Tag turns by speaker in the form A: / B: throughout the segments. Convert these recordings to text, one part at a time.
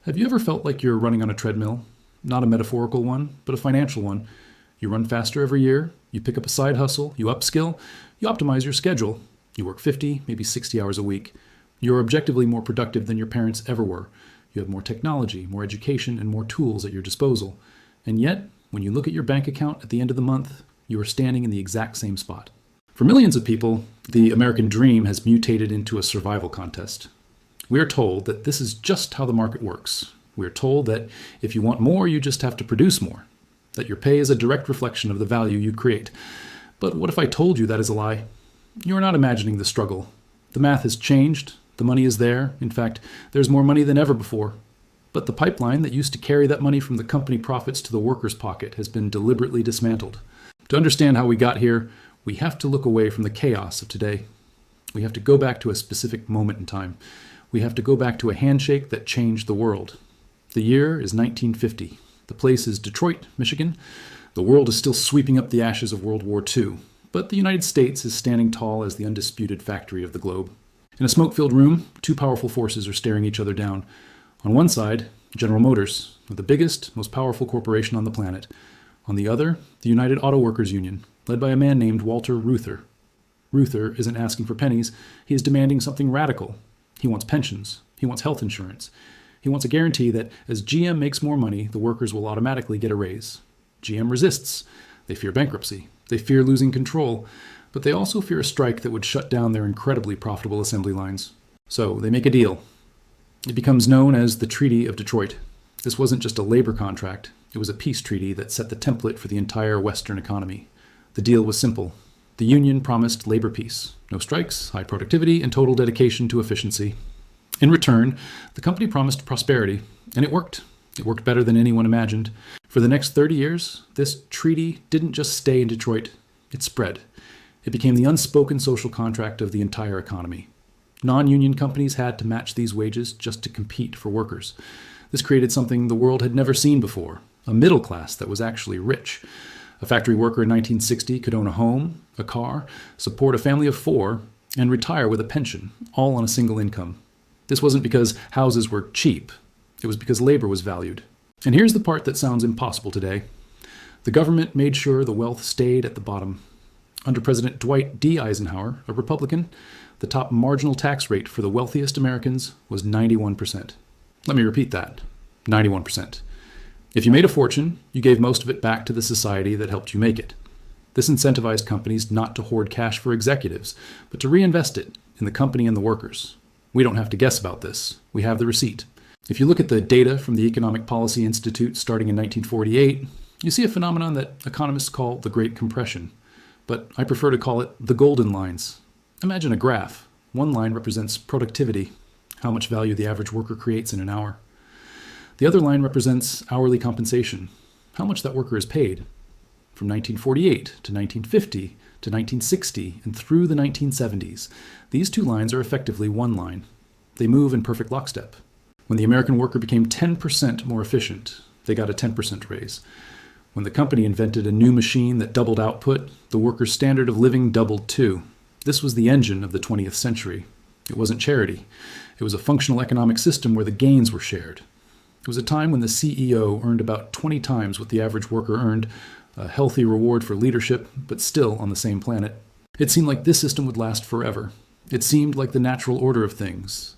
A: Have you ever felt like you're running on a treadmill? Not a metaphorical one, but a financial one. You run faster every year, you pick up a side hustle, you upskill, you optimize your schedule. You work 50, maybe 60 hours a week. You're objectively more productive than your parents ever were. You have more technology, more education, and more tools at your disposal. And yet, when you look at your bank account at the end of the month, you are standing in the exact same spot. For millions of people, the American dream has mutated into a survival contest. We are told that this is just how the market works. We are told that if you want more, you just have to produce more, that your pay is a direct reflection of the value you create. But what if I told you that is a lie? You are not imagining the struggle. The math has changed. The money is there. In fact, there's more money than ever before. But the pipeline that used to carry that money from the company profits to the worker's pocket has been deliberately dismantled. To understand how we got here, we have to look away from the chaos of today. We have to go back to a specific moment in time. We have to go back to a handshake that changed the world. The year is 1950. The place is Detroit, Michigan. The world is still sweeping up the ashes of World War II, but the United States is standing tall as the undisputed factory of the globe. In a smoke-filled room, two powerful forces are staring each other down. On one side, General Motors, the biggest, most powerful corporation on the planet. On the other, the United Auto Workers Union, led by a man named Walter Reuther. Reuther isn't asking for pennies. He is demanding something radical. He wants pensions. He wants health insurance. He wants a guarantee that as GM makes more money, the workers will automatically get a raise. GM resists. They fear bankruptcy. They fear losing control. But they also fear a strike that would shut down their incredibly profitable assembly lines. So they make a deal. It becomes known as the Treaty of Detroit. This wasn't just a labor contract. It was a peace treaty that set the template for the entire Western economy. The deal was simple. The union promised labor peace. No strikes, high productivity, and total dedication to efficiency. In return, the company promised prosperity, and it worked. It worked better than anyone imagined. For the next 30 years, this treaty didn't just stay in Detroit. It spread. It became the unspoken social contract of the entire economy. Non-union companies had to match these wages just to compete for workers. This created something the world had never seen before, a middle class that was actually rich. A factory worker in 1960 could own a home, a car, support a family of 4, and retire with a pension, all on a single income. This wasn't because houses were cheap. It was because labor was valued. And here's the part that sounds impossible today. The government made sure the wealth stayed at the bottom. Under President Dwight D. Eisenhower, a Republican, the top marginal tax rate for the wealthiest Americans was 91%. Let me repeat that, 91%. If you made a fortune, you gave most of it back to the society that helped you make it. This incentivized companies not to hoard cash for executives, but to reinvest it in the company and the workers. We don't have to guess about this. We have the receipt. If you look at the data from the Economic Policy Institute starting in 1948, you see a phenomenon that economists call the Great Compression. But I prefer to call it the golden lines. Imagine a graph. One line represents productivity, how much value the average worker creates in an hour. The other line represents hourly compensation, how much that worker is paid. From 1948 to 1950 to 1960 and through the 1970s, these two lines are effectively one line. They move in perfect lockstep. When the American worker became 10% more efficient, they got a 10% raise. When the company invented a new machine that doubled output, the worker's standard of living doubled too. This was the engine of the 20th century. It wasn't charity. It was a functional economic system where the gains were shared. It was a time when the CEO earned about 20 times what the average worker earned, a healthy reward for leadership, but still on the same planet. It seemed like this system would last forever. It seemed like the natural order of things.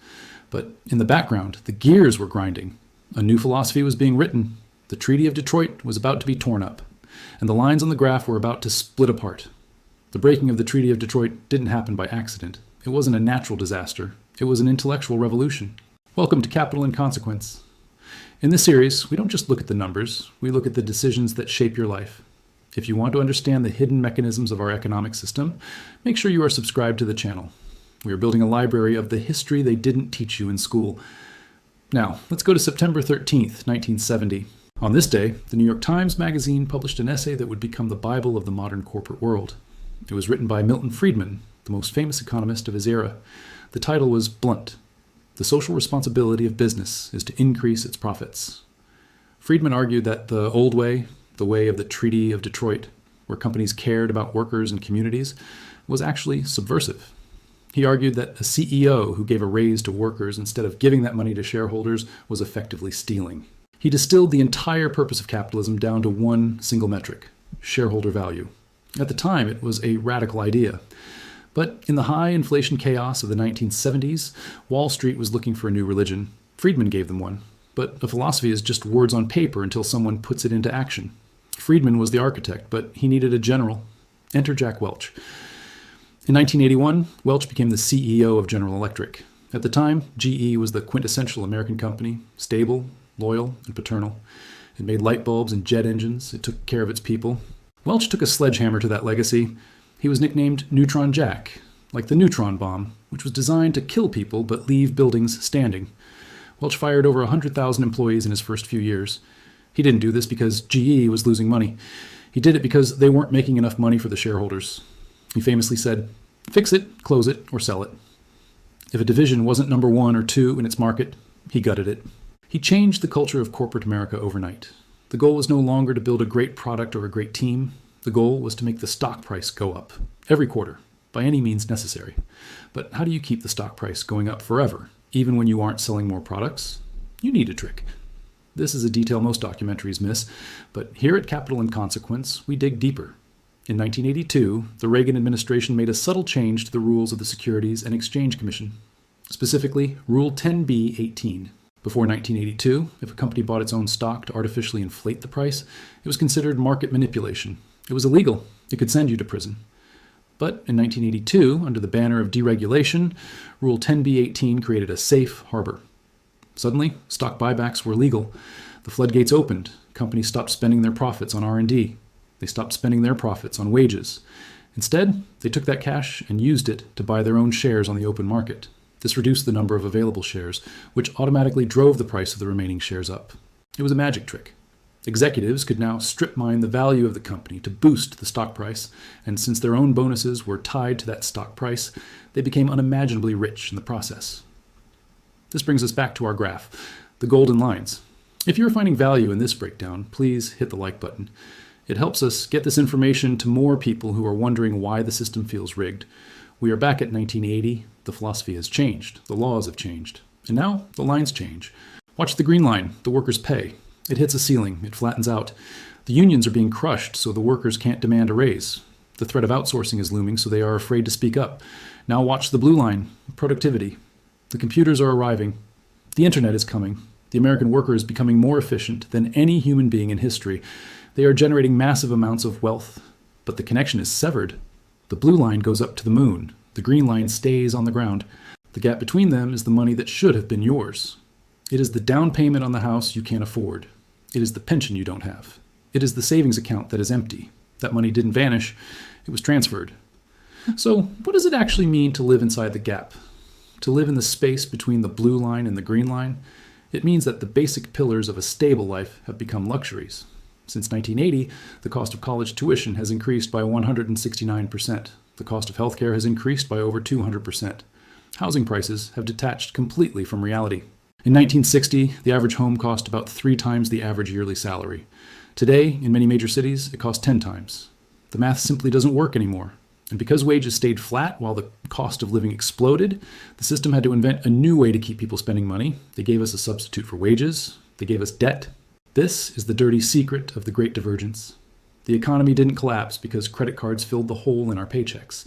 A: But in the background, the gears were grinding. A new philosophy was being written. The Treaty of Detroit was about to be torn up, and the lines on the graph were about to split apart. The breaking of the Treaty of Detroit didn't happen by accident. It wasn't a natural disaster. It was an intellectual revolution. Welcome to Capital and Consequence. In this series, we don't just look at the numbers, we look at the decisions that shape your life. If you want to understand the hidden mechanisms of our economic system, make sure you are subscribed to the channel. We are building a library of the history they didn't teach you in school. Now, let's go to September 13th, 1970. On this day, the New York Times Magazine published an essay that would become the Bible of the modern corporate world. It was written by Milton Friedman, the most famous economist of his era. The title was Blunt. The social responsibility of business is to increase its profits. Friedman argued that the old way, the way of the Treaty of Detroit, where companies cared about workers and communities, was actually subversive. He argued that a CEO who gave a raise to workers instead of giving that money to shareholders was effectively stealing. He distilled the entire purpose of capitalism down to one single metric: shareholder value. At the time, it was a radical idea. But in the high inflation chaos of the 1970s, Wall Street was looking for a new religion. Friedman gave them one. But a philosophy is just words on paper until someone puts it into action. Friedman was the architect, but he needed a general. Enter Jack Welch. In 1981, Welch became the CEO of General Electric. At the time, GE was the quintessential American company, stable, loyal, and paternal. It made light bulbs and jet engines. It took care of its people. Welch took a sledgehammer to that legacy. He was nicknamed Neutron Jack, like the neutron bomb, which was designed to kill people but leave buildings standing. Welch fired over 100,000 employees in his first few years. He didn't do this because GE was losing money. He did it because they weren't making enough money for the shareholders. He famously said, "Fix it, close it, or sell it." If a division wasn't number 1 or 2 in its market, he gutted it. He changed the culture of corporate America overnight. The goal was no longer to build a great product or a great team. The goal was to make the stock price go up every quarter, by any means necessary. But how do you keep the stock price going up forever, even when you aren't selling more products? You need a trick. This is a detail most documentaries miss, but here at Capital and Consequence, we dig deeper. In 1982, the Reagan administration made a subtle change to the rules of the Securities and Exchange Commission, specifically Rule 10b-18. Before 1982, if a company bought its own stock to artificially inflate the price, it was considered market manipulation. It was illegal. It could send you to prison. But in 1982, under the banner of deregulation, Rule 10b-18 created a safe harbor. Suddenly, stock buybacks were legal. The floodgates opened. Companies stopped spending their profits on R&D. They stopped spending their profits on wages. Instead, they took that cash and used it to buy their own shares on the open market. This reduced the number of available shares, which automatically drove the price of the remaining shares up. It was a magic trick. Executives could now strip mine the value of the company to boost the stock price, and since their own bonuses were tied to that stock price, they became unimaginably rich in the process. This brings us back to our graph, the golden lines. If you're finding value in this breakdown, please hit the like button. It helps us get this information to more people who are wondering why the system feels rigged. We are back at 1980. The philosophy has changed. The laws have changed. And now the lines change. Watch the green line, the workers' pay. It hits a ceiling. It flattens out. The unions are being crushed, so the workers can't demand a raise. The threat of outsourcing is looming, so they are afraid to speak up. Now watch the blue line, productivity. The computers are arriving. The internet is coming. The American worker is becoming more efficient than any human being in history. They are generating massive amounts of wealth, but the connection is severed. The blue line goes up to the moon. The green line stays on the ground. The gap between them is the money that should have been yours. It is the down payment on the house you can't afford. It is the pension you don't have. It is the savings account that is empty. That money didn't vanish. It was transferred. So what does it actually mean to live inside the gap? To live in the space between the blue line and the green line? It means that the basic pillars of a stable life have become luxuries. Since 1980, the cost of college tuition has increased by 169%. The cost of healthcare has increased by over 200%. Housing prices have detached completely from reality. In 1960, the average home cost about 3 times the average yearly salary. Today, in many major cities, it costs 10 times. The math simply doesn't work anymore. And because wages stayed flat while the cost of living exploded, the system had to invent a new way to keep people spending money. They gave us a substitute for wages. They gave us debt. This is the dirty secret of the Great Divergence. The economy didn't collapse because credit cards filled the hole in our paychecks.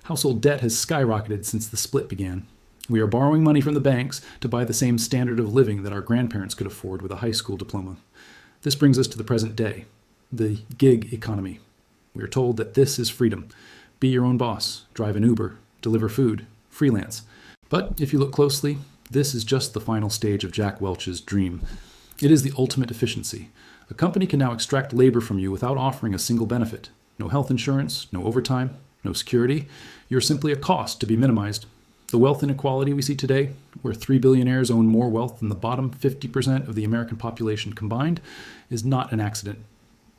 A: Household debt has skyrocketed since the split began. We are borrowing money from the banks to buy the same standard of living that our grandparents could afford with a high school diploma. This brings us to the present day, the gig economy. We are told that this is freedom. Be your own boss, drive an Uber, deliver food, freelance. But if you look closely, this is just the final stage of Jack Welch's dream. It is the ultimate efficiency. A company can now extract labor from you without offering a single benefit. No health insurance, no overtime, no security. You're simply a cost to be minimized. The wealth inequality we see today, where 3 billionaires own more wealth than the bottom 50% of the American population combined, is not an accident.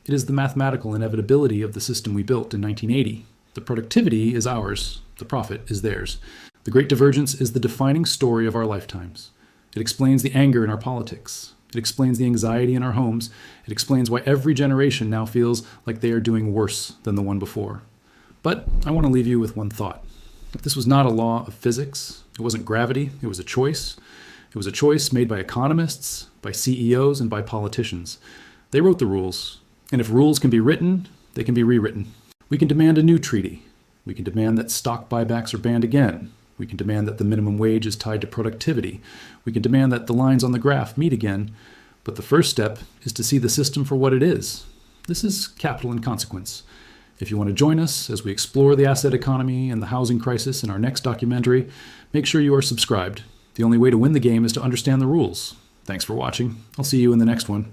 A: It is the mathematical inevitability of the system we built in 1980. The productivity is ours. The profit is theirs. The Great Divergence is the defining story of our lifetimes. It explains the anger in our politics. It explains the anxiety in our homes. It explains why every generation now feels like they are doing worse than the one before. But I want to leave you with one thought. This was not a law of physics. It wasn't gravity. It was a choice. It was a choice made by economists, by CEOs, and by politicians. They wrote the rules. And if rules can be written, they can be rewritten. We can demand a new treaty. We can demand that stock buybacks are banned again. We can demand that the minimum wage is tied to productivity. We can demand that the lines on the graph meet again. But the first step is to see the system for what it is. This is capital and consequence. If you want to join us as we explore the asset economy and the housing crisis in our next documentary, make sure you are subscribed. The only way to win the game is to understand the rules. Thanks for watching. I'll see you in the next one.